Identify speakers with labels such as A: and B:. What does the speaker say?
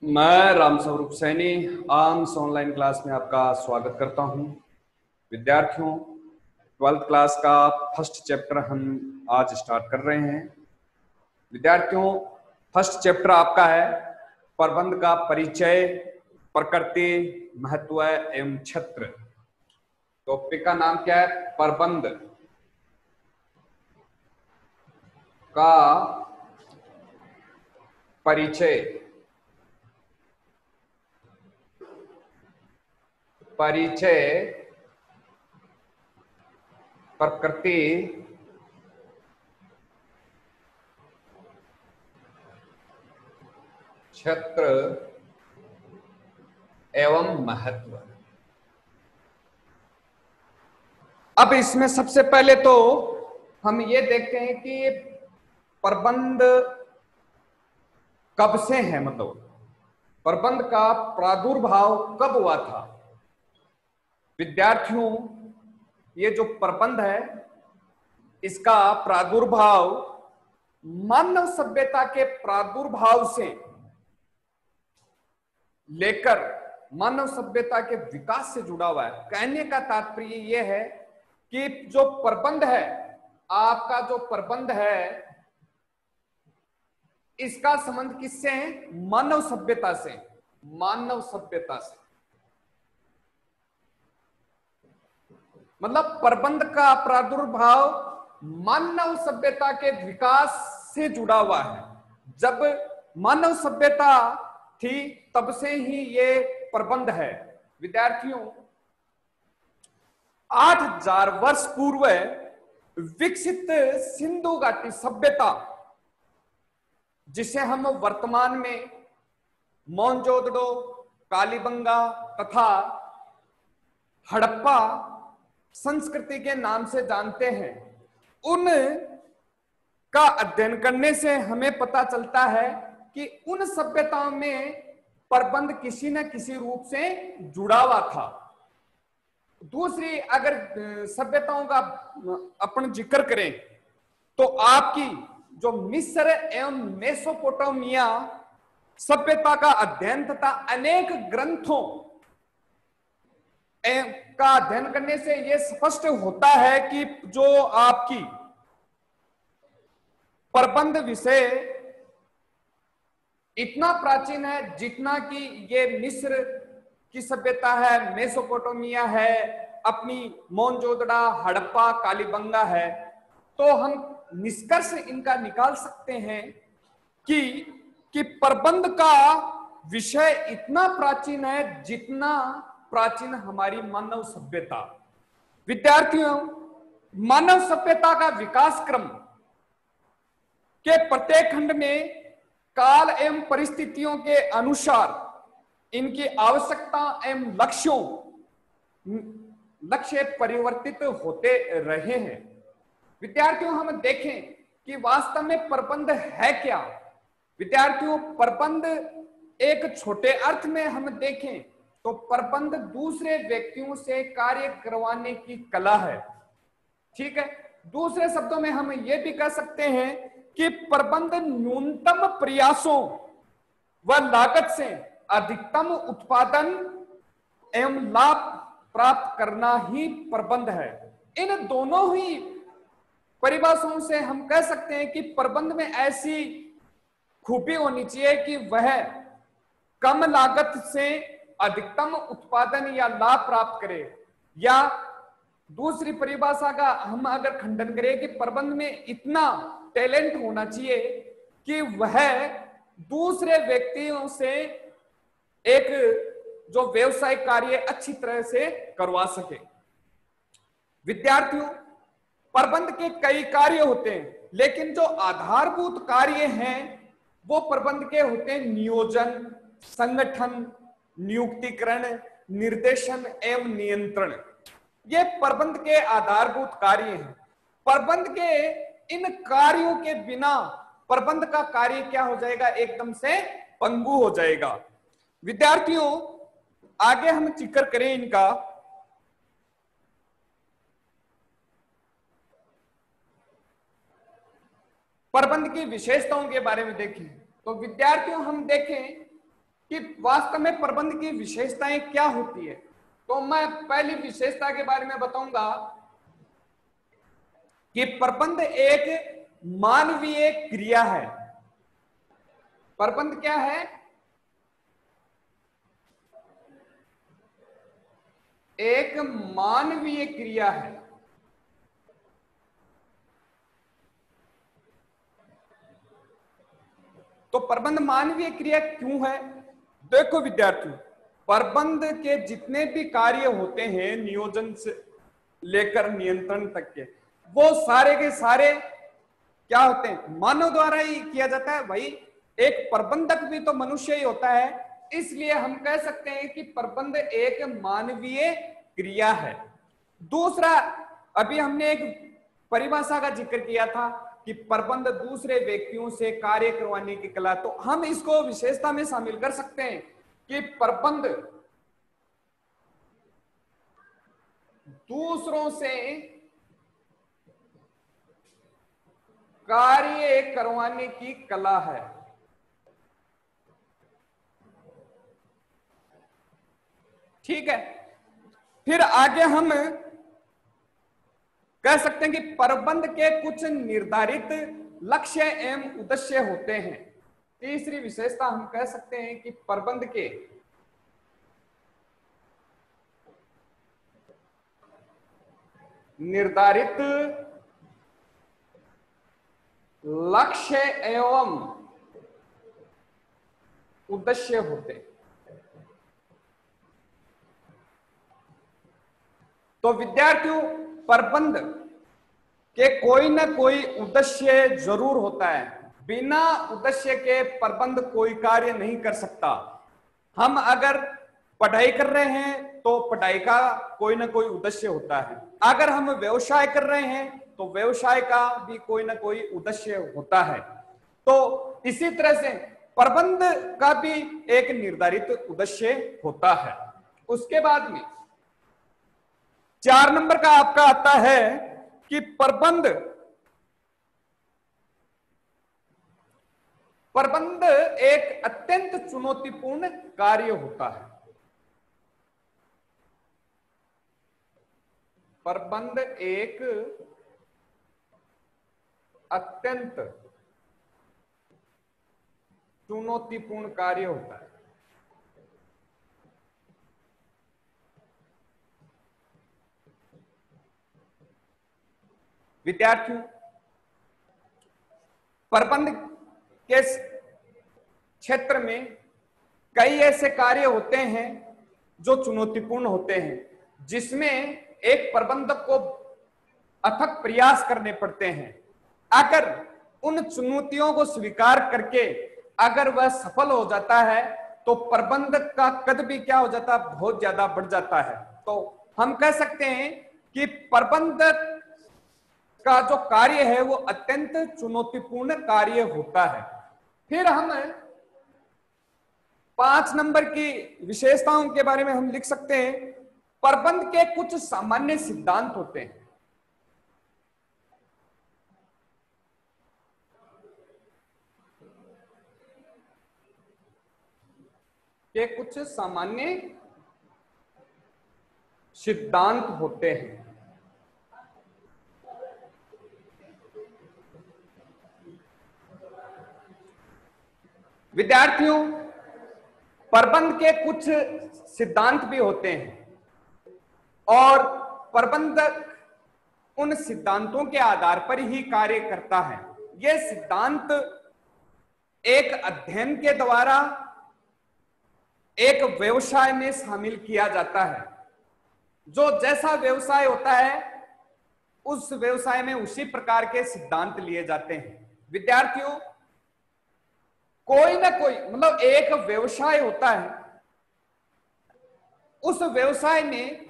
A: मैं Ram Swaroop Saini arms online class में आपका स्वागत करता हूं। विद्यार्थियों, 12th क्लास का फर्स्ट चैप्टर हम आज स्टार्ट कर रहे हैं। विद्यार्थियों, फर्स्ट चैप्टर आपका है प्रबंध का परिचय, प्रकृति, महत्व एवं क्षेत्र। टॉपिक का नाम क्या है? प्रबंध का परिचय, प्रकृति, क्षेत्र एवं महत्व। अब इसमें सबसे पहले तो हम ये देखते हैं कि प्रबंध कब से है, मतलब प्रबंध का प्रादुर्भाव कब हुआ था। विद्यार्थियों, ये जो प्रबंध है इसका प्रादुर्भाव मानव सभ्यता के प्रादुर्भाव से लेकर मानव सभ्यता के विकास से जुड़ा हुआ है। कहने का तात्पर्य यह है कि जो प्रबंध है, आपका जो प्रबंध है, इसका संबंध किससे है? मानव सभ्यता से। मानव सभ्यता से मतलब प्रबंध का प्रादुर्भाव मानव सभ्यता के विकास से जुड़ा हुआ है। जब मानव सभ्यता थी तब से ही ये प्रबंध है। विद्यार्थियों, 8000 वर्ष पूर्व विकसित सिंधु घाटी सभ्यता, जिसे हम वर्तमान में मोहनजोदड़ो, कालीबंगा तथा हड़प्पा संस्कृति के नाम से जानते हैं, उन का अध्ययन करने से हमें पता चलता है कि उन सभ्यताओं में प्रबंध किसी न किसी रूप से जुड़ा हुआ था। दूसरी अगर सभ्यताओं का अपन जिक्र करें तो आपकी जो मिस्र एवं मेसोपोटामिया सभ्यता का अध्ययन तथा अनेक ग्रंथों का अध्ययन करने से यह स्पष्ट होता है कि जो आपकी प्रबंध विषय इतना प्राचीन है जितना कि ये मिस्र की सभ्यता है, मेसोपोटामिया है, अपनी मोहनजोदड़ा, हड़प्पा, कालीबंगा है। तो हम निष्कर्ष इनका निकाल सकते हैं कि प्रबंध का विषय इतना प्राचीन है जितना प्राचीन हमारी मानव सभ्यता। विद्यार्थियों, मानव सभ्यता का विकास क्रम के प्रत्येक खंड में काल एवं परिस्थितियों के अनुसार इनकी आवश्यकता एवं लक्ष्य परिवर्तित होते रहे हैं। विद्यार्थियों, हम देखें कि वास्तव में प्रबंध है क्या। विद्यार्थियों, प्रबंध एक छोटे अर्थ में हम देखें तो प्रबंध दूसरे व्यक्तियों से कार्य करवाने की कला है। ठीक है। दूसरे शब्दों में हम ये भी कह सकते हैं कि प्रबंध न्यूनतम प्रयासों व लागत से अधिकतम उत्पादन एवं लाभ प्राप्त करना ही प्रबंध है। इन दोनों ही परिभाषाओं से हम कह सकते हैं कि प्रबंध में ऐसी खूबी होनी चाहिए कि वह कम लागत से अधिकतम उत्पादन या लाभ प्राप्त करे। या दूसरी परिभाषा का हम अगर खंडन करें कि प्रबंध में इतना टैलेंट होना चाहिए कि वह दूसरे व्यक्तियों से एक जो व्यवसायिक कार्य अच्छी तरह से करवा सके। विद्यार्थियों, प्रबंध के कई कार्य होते हैं, लेकिन जो आधारभूत कार्य हैं वो प्रबंध के होते हैं नियोजन, संगठन, नियुक्तिकरण, निर्देशन एवं नियंत्रण। ये प्रबंध के आधारभूत कार्य हैं। प्रबंध के इन कार्यों के बिना प्रबंध का कार्य क्या हो जाएगा? एकदम से पंगु हो जाएगा। विद्यार्थियों, आगे हम जिक्र करें इनका प्रबंध की विशेषताओं के बारे में देखें तो विद्यार्थियों हम देखें कि वास्तव में प्रबंध की विशेषताएं क्या होती है। तो मैं पहली विशेषता के बारे में बताऊंगा कि प्रबंध एक मानवीय क्रिया है। प्रबंध क्या है? एक मानवीय क्रिया है। तो प्रबंध मानवीय क्रिया क्यों है? देखो विद्यार्थियों, प्रबंध के जितने भी कार्य होते हैं, नियोजन से लेकर नियंत्रण तक के, वो सारे के सारे क्या होते हैं? मानव द्वारा ही किया जाता है। भाई एक प्रबंधक भी तो मनुष्य ही होता है, इसलिए हम कह सकते हैं कि प्रबंध एक मानवीय क्रिया है। दूसरा, अभी हमने एक परिभाषा का जिक्र किया था कि प्रबंध दूसरे व्यक्तियों से कार्य करवाने की कला। तो हम इसको विशेषता में शामिल कर सकते हैं कि प्रबंध दूसरों से कार्य करवाने की कला है। ठीक है, फिर आगे हम कह सकते हैं कि प्रबंध के कुछ निर्धारित लक्ष्य एवं उद्देश्य होते हैं। तीसरी विशेषता हम कह सकते हैं कि प्रबंध के निर्धारित लक्ष्य एवं उद्देश्य होते हैं। तो विद्यार्थियों, प्रबंध के कोई ना कोई उद्देश्य जरूर होता है। बिना उद्देश्य के प्रबंध कोई कार्य नहीं कर सकता। हम अगर पढ़ाई कर रहे हैं तो पढ़ाई का कोई ना कोई उद्देश्य होता है। अगर हम व्यवसाय कर रहे हैं तो व्यवसाय का भी कोई ना कोई उद्देश्य होता है। तो इसी तरह से प्रबंध का भी एक निर्धारित उद्देश्य होता है। उसके बाद में 4 नंबर का आपका आता है कि प्रबंध एक अत्यंत चुनौतीपूर्ण कार्य होता है। प्रबंध एक अत्यंत चुनौतीपूर्ण कार्य होता है। विद्यार्थियों, प्रबंध के क्षेत्र में कई ऐसे कार्य होते हैं जो चुनौतीपूर्ण होते हैं, जिसमें एक प्रबंधक को अथक प्रयास करने पड़ते हैं। अगर उन चुनौतियों को स्वीकार करके अगर वह सफल हो जाता है तो प्रबंधक का कद भी क्या हो जाता है? बहुत ज्यादा बढ़ जाता है। तो हम कह सकते हैं कि प्रबंधक का जो कार्य है वो अत्यंत चुनौतीपूर्ण कार्य होता है। फिर हम 5 नंबर की विशेषताओं के बारे में हम लिख सकते हैं, प्रबंध के कुछ सामान्य सिद्धांत होते हैं। के कुछ सामान्य सिद्धांत होते हैं। विद्यार्थियों, प्रबंध के कुछ सिद्धांत भी होते हैं और प्रबंधक उन सिद्धांतों के आधार पर ही कार्य करता है। यह सिद्धांत एक अध्ययन के द्वारा एक व्यवसाय में शामिल किया जाता है। जो जैसा व्यवसाय होता है उस व्यवसाय में उसी प्रकार के सिद्धांत लिए जाते हैं। विद्यार्थियों, कोई ना कोई मतलब एक व्यवसाय होता है, उस व्यवसाय में